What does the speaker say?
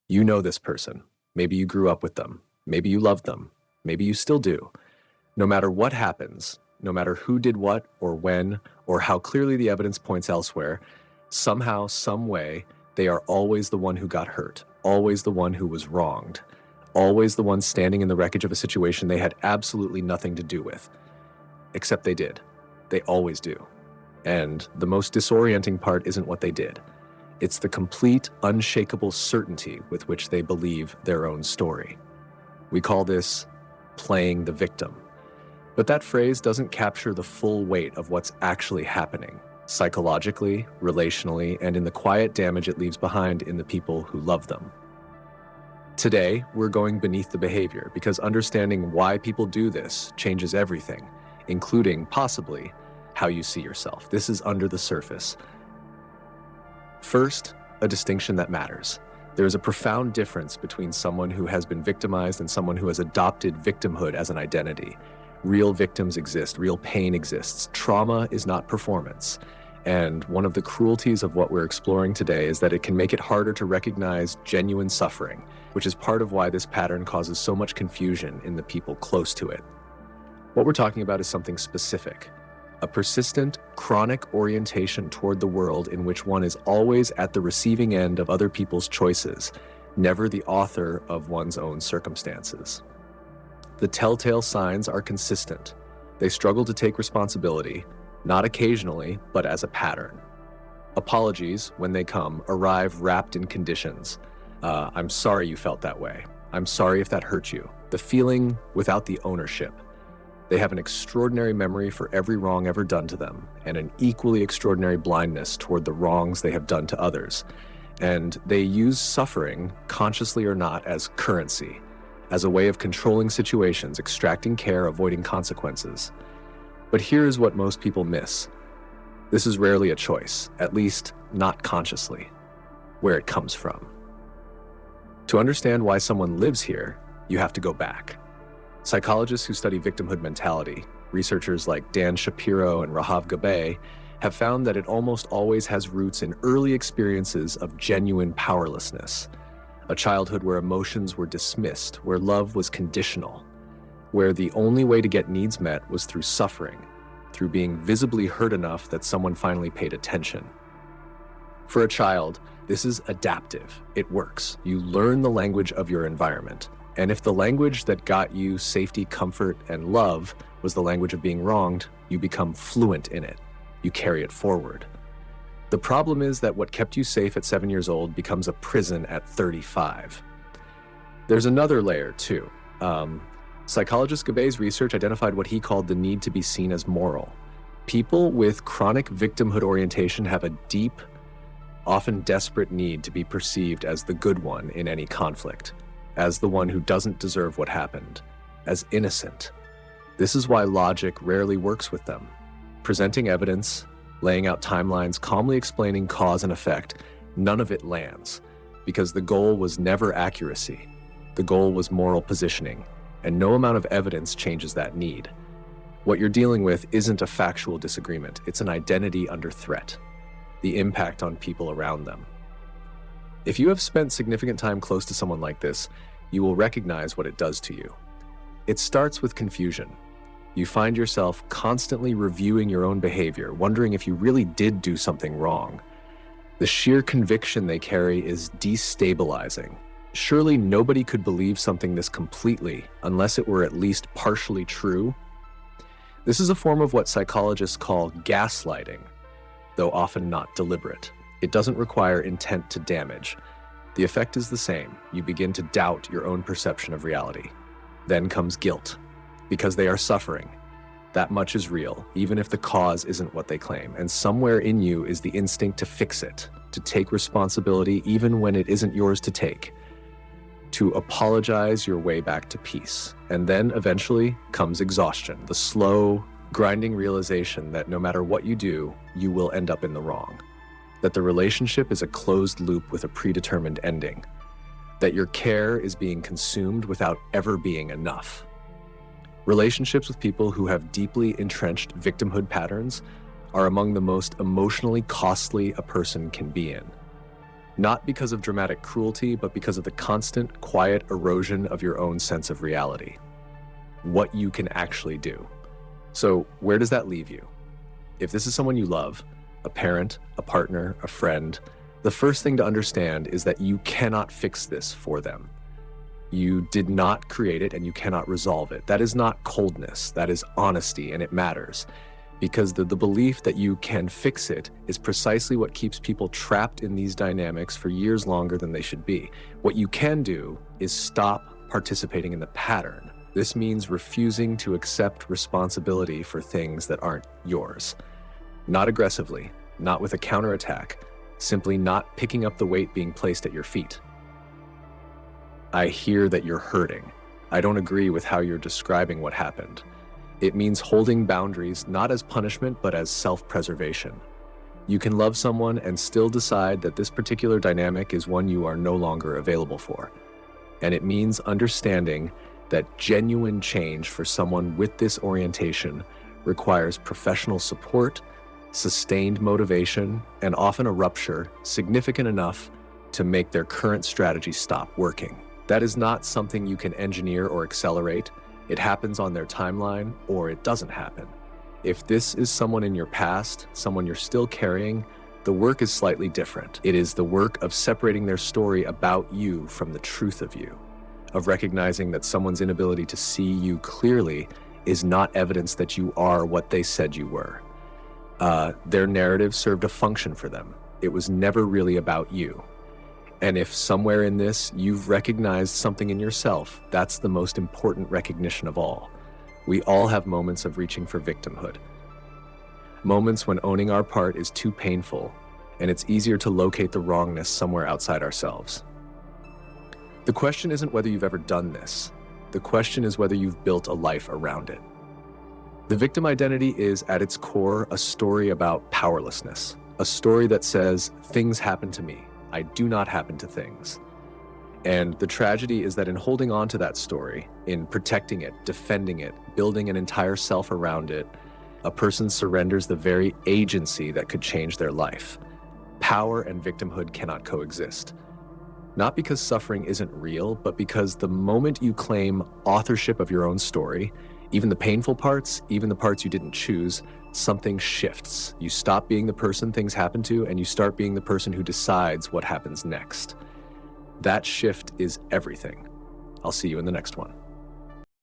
You know this person. Maybe you grew up with them. Maybe you loved them. Maybe you still do. No matter what happens, no matter who did what or when, or how clearly the evidence points elsewhere, somehow, some way, they are always the one who got hurt, always the one who was wronged, always the one standing in the wreckage of a situation they had absolutely nothing to do with. Except they did. They always do. And the most disorienting part isn't what they did. It's the complete, unshakable certainty with which they believe their own story. We call this playing the victim. But that phrase doesn't capture the full weight of what's actually happening, psychologically, relationally, and in the quiet damage it leaves behind in the people who love them. Today, we're going beneath the behavior because understanding why people do this changes everything, including, possibly, how you see yourself. This is under the surface. First, a distinction that matters. There is a profound difference between someone who has been victimized and someone who has adopted victimhood as an identity. Real victims exist, real pain exists. Trauma is not performance. And one of the cruelties of what we're exploring today is that it can make it harder to recognize genuine suffering, which is part of why this pattern causes so much confusion in the people close to it. What we're talking about is something specific. A persistent, chronic orientation toward the world in which one is always at the receiving end of other people's choices, never the author of one's own circumstances. The telltale signs are consistent. They struggle to take responsibility, not occasionally, but as a pattern. Apologies, when they come, arrive wrapped in conditions. I'm sorry you felt that way. I'm sorry if that hurt you. The feeling without the ownership. They have an extraordinary memory for every wrong ever done to them, and an equally extraordinary blindness toward the wrongs they have done to others. And they use suffering, consciously or not, as currency, as a way of controlling situations, extracting care, avoiding consequences. But here's what most people miss. This is rarely a choice, at least not consciously, where it comes from. To understand why someone lives here, you have to go back. Psychologists who study victimhood mentality, researchers like Dan Shapiro and Rahav Gabay, have found that it almost always has roots in early experiences of genuine powerlessness. A childhood where emotions were dismissed, where love was conditional, where the only way to get needs met was through suffering, through being visibly hurt enough that someone finally paid attention. For a child, this is adaptive. It works. You learn the language of your environment. And if the language that got you safety, comfort, and love was the language of being wronged, you become fluent in it. You carry it forward. The problem is that what kept you safe at 7 years old becomes a prison at 35. There's another layer, too. Psychologist Gabay's research identified what he called the need to be seen as moral. People with chronic victimhood orientation have a deep, often desperate need to be perceived as the good one in any conflict, as the one who doesn't deserve what happened, as innocent. This is why logic rarely works with them. Presenting evidence, laying out timelines, calmly explaining cause and effect, none of it lands, because the goal was never accuracy. The goal was moral positioning, and no amount of evidence changes that need. What you're dealing with isn't a factual disagreement, it's an identity under threat, the impact on people around them. If you have spent significant time close to someone like this, you will recognize what it does to you. It starts with confusion. You find yourself constantly reviewing your own behavior, wondering if you really did do something wrong. The sheer conviction they carry is destabilizing. Surely nobody could believe something this completely unless it were at least partially true. This is a form of what psychologists call gaslighting, though often not deliberate. It doesn't require intent to damage. The effect is the same. You begin to doubt your own perception of reality. Then comes guilt, because they are suffering. That much is real, even if the cause isn't what they claim. And somewhere in you is the instinct to fix it, to take responsibility even when it isn't yours to take, to apologize your way back to peace. And then eventually comes exhaustion, the slow, grinding realization that no matter what you do, you will end up in the wrong. That the relationship is a closed loop with a predetermined ending. That your care is being consumed without ever being enough. Relationships with people who have deeply entrenched victimhood patterns are among the most emotionally costly a person can be in. Not because of dramatic cruelty, but because of the constant, quiet erosion of your own sense of reality, what you can actually do. So where does that leave you? If this is someone you love, a parent, a partner, a friend, the first thing to understand is that you cannot fix this for them. You did not create it and you cannot resolve it. That is not coldness, that is honesty, and it matters. Because the belief that you can fix it is precisely what keeps people trapped in these dynamics for years longer than they should be. What you can do is stop participating in the pattern. This means refusing to accept responsibility for things that aren't yours. Not aggressively, not with a counterattack, simply not picking up the weight being placed at your feet. I hear that you're hurting. I don't agree with how you're describing what happened. It means holding boundaries not as punishment, but as self-preservation. You can love someone and still decide that this particular dynamic is one you are no longer available for. And it means understanding that genuine change for someone with this orientation requires professional support, sustained motivation, and often a rupture significant enough to make their current strategy stop working. That is not something you can engineer or accelerate. It happens on their timeline, or it doesn't happen. If this is someone in your past, someone you're still carrying, the work is slightly different. It is the work of separating their story about you from the truth of you, of recognizing that someone's inability to see you clearly is not evidence that you are what they said you were. Their narrative served a function for them. It was never really about you. And if somewhere in this you've recognized something in yourself, that's the most important recognition of all. We all have moments of reaching for victimhood. Moments when owning our part is too painful, and it's easier to locate the wrongness somewhere outside ourselves. The question isn't whether you've ever done this. The question is whether you've built a life around it. The victim identity is, at its core, a story about powerlessness. A story that says, things happen to me. I do not happen to things. And the tragedy is that in holding on to that story, in protecting it, defending it, building an entire self around it, a person surrenders the very agency that could change their life. Power and victimhood cannot coexist. Not because suffering isn't real, but because the moment you claim authorship of your own story, even the painful parts, even the parts you didn't choose, something shifts. You stop being the person things happen to, and you start being the person who decides what happens next. That shift is everything. I'll see you in the next one.